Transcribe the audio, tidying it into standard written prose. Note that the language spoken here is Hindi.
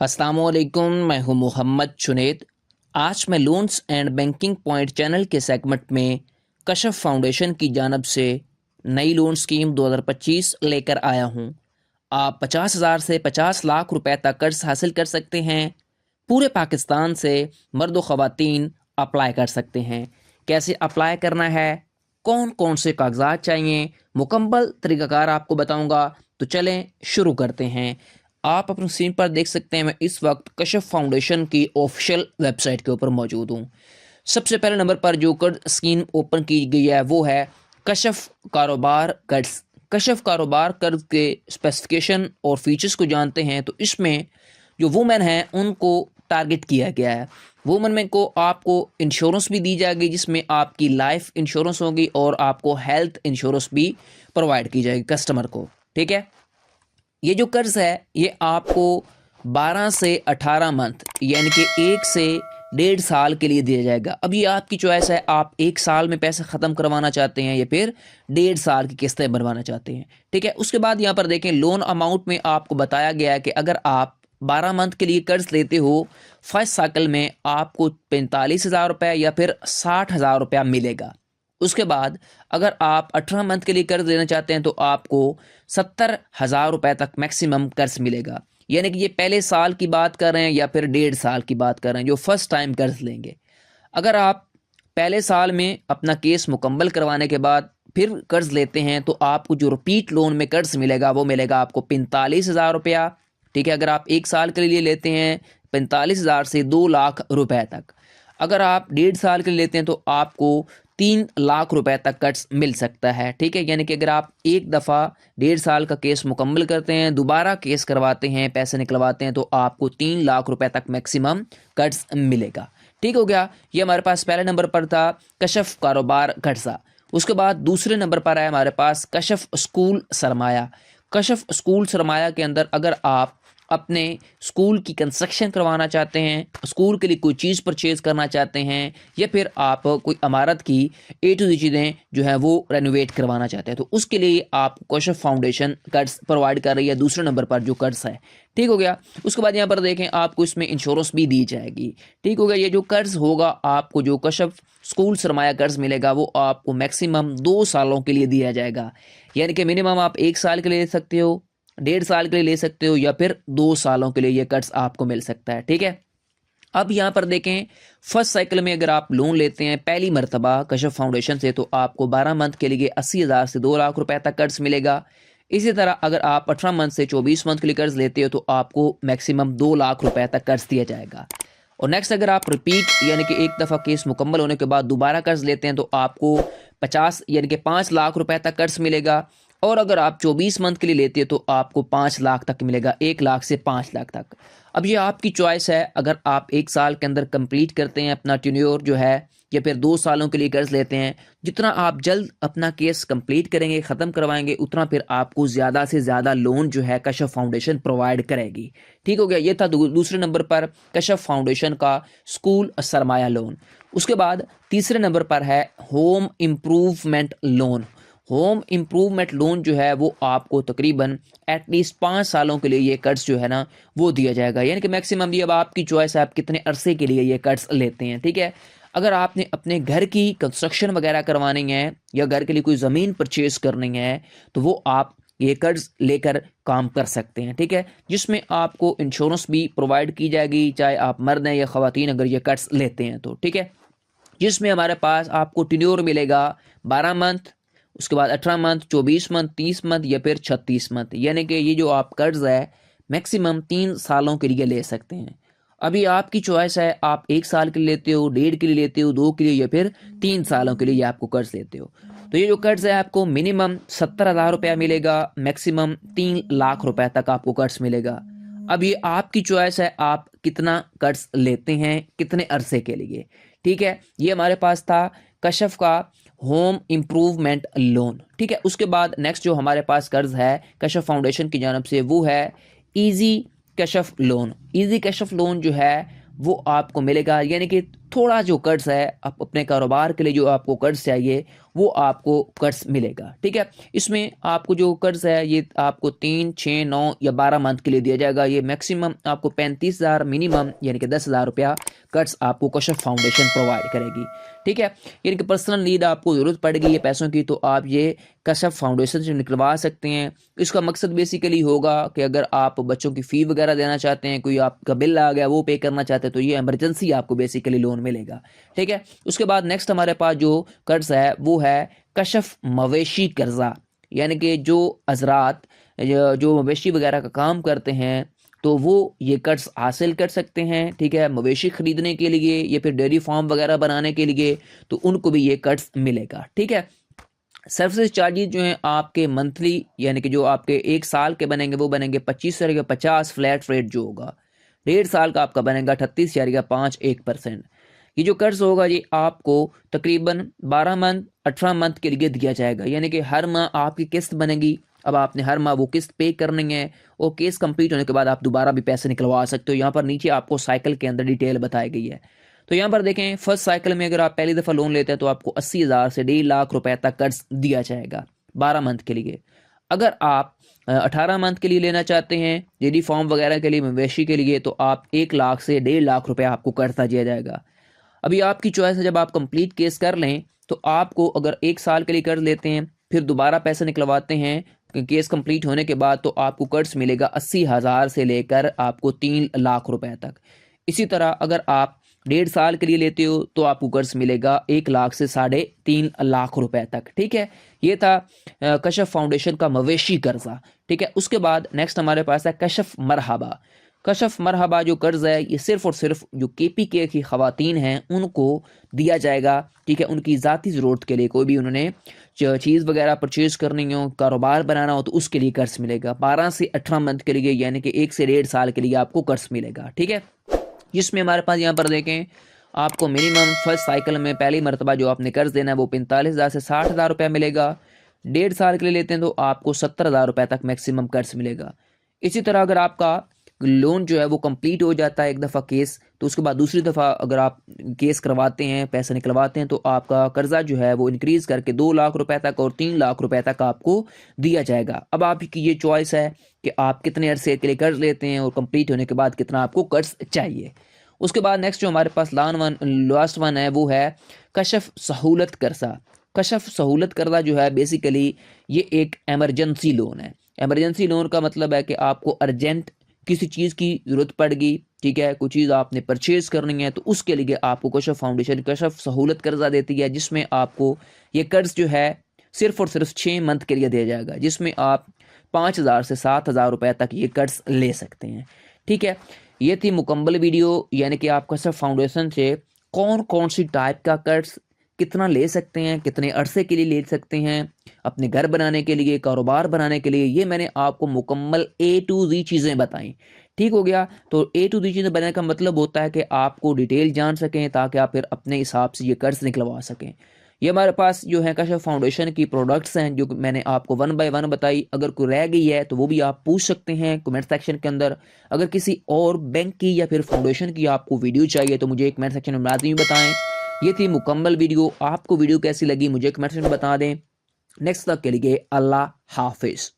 अस्सलामुअलैकुम, मैं हूं मोहम्मद जुनैद। आज मैं loans and banking point channel के सेगमेंट में कशफ फाउंडेशन की जानब से नई लोन स्कीम 2025 लेकर आया हूं। आप 50,000 से 50 लाख रुपए तक कर्ज हासिल कर सकते हैं। पूरे पाकिस्तान से मर्द व ख़वातीन अप्लाई कर सकते हैं। कैसे अप्लाई करना है, कौन कौन से कागजात चाहिए, मुकम्मल तरीक़ाकार आपको बताऊंगा। तो चलें शुरू करते हैं। आप अपनी स्क्रीन पर देख सकते हैं, मैं इस वक्त कशफ फाउंडेशन की ऑफिशियल वेबसाइट के ऊपर मौजूद हूँ। सबसे पहले नंबर पर जो कर्ज स्कीम ओपन की गई है वो है कशफ कारोबार कर्ज। कशफ कारोबार कर्ज के स्पेसिफिकेशन और फीचर्स को जानते हैं तो इसमें जो वुमेन हैं उनको टारगेट किया गया है। वुमेन में को आपको इंश्योरेंस भी दी जाएगी, जिसमें आपकी लाइफ इंश्योरेंस होगी और आपको हेल्थ इंश्योरेंस भी प्रोवाइड की जाएगी कस्टमर को। ठीक है, ये जो कर्ज है ये आपको 12 से 18 मंथ यानी कि 1 से 1.5 साल के लिए दिया जाएगा। अब ये आपकी चॉइस है, आप 1 साल में पैसे ख़त्म करवाना चाहते हैं या फिर 1.5 साल की किस्तें बनवाना चाहते हैं। ठीक है, उसके बाद यहाँ पर देखें लोन अमाउंट में आपको बताया गया है कि अगर आप 12 मंथ के लिए कर्ज लेते हो, फर्स्ट साइकिल में आपको 45,000 रुपये या फिर 60,000 रुपया मिलेगा। उसके बाद अगर आप 18 मंथ के लिए कर्ज लेना चाहते हैं तो आपको 70,000 रुपये तक मैक्सिमम कर्ज मिलेगा। यानी कि ये पहले साल की बात कर रहे हैं या फिर 1.5 साल की बात कर रहे हैं जो फर्स्ट टाइम कर्ज लेंगे। अगर आप पहले साल में अपना केस मुकम्मल करवाने के बाद फिर कर्ज लेते हैं तो आपको जो रिपीट लोन में कर्ज मिलेगा वो मिलेगा आपको 45,000 रुपया। ठीक है, अगर आप 1 साल के लिए लेते हैं 45,000 से 2 लाख रुपए तक। अगर आप 1.5 साल के लिए लेते हैं तो आपको 3 लाख रुपए तक कर्ज मिल सकता है। ठीक है, यानी कि अगर आप एक दफ़ा 1.5 साल का केस मुकम्मल करते हैं, दोबारा केस करवाते हैं, पैसे निकलवाते हैं तो आपको 3 लाख रुपए तक मैक्सिमम कर्ज मिलेगा। ठीक हो गया, ये हमारे पास पहले नंबर पर था कशफ कारोबार कर्जा। उसके बाद दूसरे नंबर पर है हमारे पास कशफ स्कूल सरमाया। कशफ स्कूल सरमाया के अंदर अगर आप अपने स्कूल की कंस्ट्रक्शन करवाना चाहते हैं, स्कूल के लिए कोई चीज़ परचेज़ करना चाहते हैं या फिर आप कोई इमारत की ए टू जी चीज़ें जो है वो रेनोवेट करवाना चाहते हैं तो उसके लिए आप कशफ फाउंडेशन कर्ज प्रोवाइड कर रही है दूसरे नंबर पर जो कर्ज है। ठीक हो गया, उसके बाद यहाँ पर देखें आपको इसमें इंश्योरेंस भी दी जाएगी। ठीक हो गया, ये जो कर्ज होगा आपको जो कशफ स्कूल सरमाया कर्ज मिलेगा वो आपको मैक्सिमम 2 सालों के लिए दिया जाएगा। यानी कि मिनिमम आप 1 साल के लिए ले सकते हो, 1.5 साल के लिए ले सकते हो या फिर 2 सालों के लिए ये कर्ज आपको मिल सकता है। ठीक है, अब यहाँ पर देखें फर्स्ट साइकिल में अगर आप लोन लेते हैं पहली मरतबा कशफ फाउंडेशन से तो आपको 12 मंथ के लिए 80,000 से 2 लाख रुपए तक कर्ज मिलेगा। इसी तरह अगर आप 18 मंथ से 24 मंथ के लिए कर्ज लेते हो तो आपको मैक्सिमम 2 लाख रुपए तक कर्ज दिया जाएगा। और नेक्स्ट अगर आप रिपीट यानी कि एक दफ़ा केस मुकम्मल होने के बाद दोबारा कर्ज लेते हैं तो आपको 50 यानी कि 5 लाख रुपए तक कर्ज मिलेगा। और अगर आप 24 मंथ के लिए लेते हैं तो आपको 5 लाख तक मिलेगा, 1 लाख से 5 लाख तक। अब ये आपकी चॉइस है, अगर आप 1 साल के अंदर कंप्लीट करते हैं अपना टेन्योर जो है या फिर 2 सालों के लिए कर्ज लेते हैं, जितना आप जल्द अपना केस कंप्लीट करेंगे, ख़त्म करवाएंगे, उतना फिर आपको ज़्यादा से ज़्यादा लोन जो है कशफ फाउंडेशन प्रोवाइड करेगी। ठीक हो गया, ये था दूसरे नंबर पर कशफ फाउंडेशन का स्कूल सरमाया लोन। उसके बाद तीसरे नंबर पर है home improvement loan. Home improvement loan जो है वो आपको तकरीबन एटलीस्ट 5 सालों के लिए ये कर्ज जो है ना वो दिया जाएगा। यानी कि मैक्सिमम ये अब आपकी चॉइस है, आप कितने अरसे के लिए ये कर्ज लेते हैं। ठीक है, अगर आपने अपने घर की कंस्ट्रक्शन वगैरह करवानी है या घर के लिए कोई ज़मीन परचेज करनी है तो वो आप ये कर्ज लेकर काम कर सकते हैं। ठीक है, जिसमें आपको इंश्योरेंस भी प्रोवाइड की जाएगी, चाहे आप मर्द हैं या ख़वातीन अगर ये कर्ज लेते हैं तो। ठीक है, जिसमें हमारे पास आपको टेन्योर मिलेगा 12 मंथ, उसके बाद 18 मंथ, 24 मंथ, 30 मंथ या फिर 36 मंथ। यानी कि ये जो आप कर्ज है मैक्सिमम 3 सालों के लिए ले सकते हैं। अभी आपकी चॉइस है, आप 1 साल के लिए लेते हो, 1.5 के लिए लेते हो, 2 के लिए या फिर 3 सालों के लिए आपको कर्ज लेते हो। तो ये जो कर्ज है आपको मिनिमम 70,000 रुपया मिलेगा, मैक्सिमम 3 लाख रुपए तक आपको कर्ज मिलेगा। अब ये आपकी चॉइस है, आप कितना कर्ज लेते हैं, कितने अरसे के लिए। ठीक है, ये हमारे पास था कशफ का होम इम्प्रूवमेंट लोन। ठीक है, उसके बाद नेक्स्ट जो हमारे पास कर्ज है कशफ फाउंडेशन की जानब से वो है easy Kashaf loan. Easy Kashaf loan जो है वो आपको मिलेगा, यानी कि थोड़ा जो कर्ज है आप अपने कारोबार के लिए जो आपको कर्ज चाहिए वो आपको कर्ज मिलेगा। ठीक है, इसमें आपको जो कर्ज है ये आपको 3, 6, 9 या 12 मंथ के लिए दिया जाएगा। ये मैक्सिमम आपको 35,000 मिनिमम यानी कि 10,000 रुपया कर्ज आपको कशफ फाउंडेशन प्रोवाइड करेगी। ठीक है, यानी कि पर्सनल नीड आपको ज़रूरत पड़ेगी ये पैसों की तो आप ये कशफ फाउंडेशन से निकलवा सकते हैं। इसका मकसद बेसिकली होगा कि अगर आप बच्चों की फ़ी वगैरह देना चाहते हैं, कोई आपका बिल आ गया वो पे करना चाहते हैं, तो ये इमरजेंसी आपको बेसिकली लोन मिलेगा। ठीक है, उसके बाद नेक्स्ट हमारे पास जो कर्ज है वो है कशफ मवेशी कर्जा, यानी कि जो हजरात जो मवेशी वगैरह का काम करते हैं तो वो ये कर्ज हासिल कर सकते हैं। ठीक है, मवेशी खरीदने के लिए या फिर डेयरी फार्म वगैरह बनाने के लिए तो उनको भी ये कर्ज मिलेगा। ठीक है, सर्विस चार्जेस जो हैं आपके मंथली यानी कि जो आपके 1 साल के बनेंगे वो बनेंगे 25 फ्लैट रेट जो होगा। 1.5 साल का आपका बनेगा 38.51%। ये जो कर्ज होगा ये आपको तकरीबन 12 मंथ 18 मंथ के लिए दिया जाएगा, यानी कि हर माह आपकी किस्त बनेगी। अब आपने हर माह वो किस्त पे करनी है और केस कंप्लीट होने के बाद आप दोबारा भी पैसे निकलवा सकते हो। यहाँ पर नीचे आपको साइकिल के अंदर डिटेल बताई गई है। तो यहाँ पर देखें फर्स्ट साइकिल में अगर आप पहली दफ़ा लोन लेते हैं तो आपको 80,000 से 1.5 लाख रुपए तक कर्ज दिया जाएगा 12 मंथ के लिए। अगर आप 18 मंथ के लिए लेना चाहते हैं डेयरी फार्म वगैरह के लिए मवेशी के लिए तो आप 1 लाख से 1.5 लाख रुपए आपको कर्जा दिया जाएगा। अभी आपकी चॉइस है, जब आप कंप्लीट केस कर लें तो आपको अगर 1 साल के लिए कर्ज लेते हैं फिर दोबारा पैसे निकलवाते हैं केस कंप्लीट होने के बाद तो आपको कर्ज मिलेगा 80,000 से लेकर आपको 3 लाख रुपए तक। इसी तरह अगर आप 1.5 साल के लिए लेते हो तो आपको कर्ज मिलेगा 1 लाख से 3.5 लाख रुपए तक। ठीक है, ये था कशफ फाउंडेशन का मवेशी कर्जा। ठीक है, उसके बाद नेक्स्ट हमारे पास है कशफ मरहबा। कशफ मरहबा जो कर्ज है ये सिर्फ और सिर्फ जो KPK की ख़वातीन हैं उनको दिया जाएगा। ठीक है, उनकी ज़ाती ज़रूरत के लिए कोई भी उन्होंने चीज़ वगैरह परचेज़ करनी हो, कारोबार बनाना हो तो उसके लिए कर्ज मिलेगा 12 से 18 मंथ के लिए, यानी कि 1 से 1.5 साल के लिए आपको कर्ज मिलेगा। ठीक है, जिसमें हमारे पास यहाँ पर देखें आपको मिनिमम फर्स्ट साइकिल में पहली मरतबा जो आपने कर्ज देना है वो 45,000 से 60,000 रुपया मिलेगा। 1.5 साल के लिए लेते हैं तो आपको 70,000 रुपये तक मैक्सिमम कर्ज मिलेगा। इसी तरह अगर आपका लोन जो है वो कंप्लीट हो जाता है एक दफ़ा केस तो उसके बाद दूसरी दफ़ा अगर आप केस करवाते हैं पैसे निकलवाते हैं तो आपका कर्जा जो है वो इंक्रीज़ करके 2 लाख रुपए तक और 3 लाख रुपए तक आपको दिया जाएगा। अब आपकी ये चॉइस है कि आप कितने अरसे के लिए कर्ज लेते हैं और कंप्लीट होने के बाद कितना आपको कर्ज चाहिए। उसके बाद नेक्स्ट जो हमारे पास लास्ट वन है वो है कशफ सहूलत कर्जा। कशफ सहूलत कर्जा जो है बेसिकली ये एक एमरजेंसी लोन है। एमरजेंसी लोन का मतलब है कि आपको अर्जेंट किसी चीज़ की ज़रूरत पड़ गई, ठीक है, कोई चीज़ आपने परचेज़ करनी है तो उसके लिए आपको कशफ फाउंडेशन कशफ सहूलत कर्जा देती है, जिसमें आपको ये कर्ज जो है सिर्फ और सिर्फ 6 मंथ के लिए दिया जाएगा, जिसमें आप 5,000 से 7,000 रुपये तक ये कर्ज ले सकते हैं। ठीक है, ये थी मुकम्मल वीडियो, यानी कि आप कशफ फाउंडेशन से कौन कौन सी टाइप का कर्ज कितना ले सकते हैं, कितने अरसे के लिए ले सकते हैं, अपने घर बनाने के लिए, कारोबार बनाने के लिए, ये मैंने आपको मुकम्मल A to Z चीज़ें बताई। ठीक हो गया, तो A to Z चीज़ें बनाने का मतलब होता है कि आपको डिटेल जान सकें ताकि आप फिर अपने हिसाब से ये कर्ज निकलवा सकें। ये हमारे पास जो है कशफ फाउंडेशन की प्रोडक्ट्स हैं जो मैंने आपको 1 बाय 1 बताई। अगर कोई रह गई है तो वो भी आप पूछ सकते हैं कमेंट सेक्शन के अंदर। अगर किसी और बैंक की या फिर फाउंडेशन की आपको वीडियो चाहिए तो मुझे कमेंट सेक्शन में लाजमी बताएं। ये थी मुकम्मल वीडियो। आपको वीडियो कैसी लगी मुझे कमेंट सेक्शन में बता दें। नेक्स्ट तक के लिए अल्लाह हाफिज़।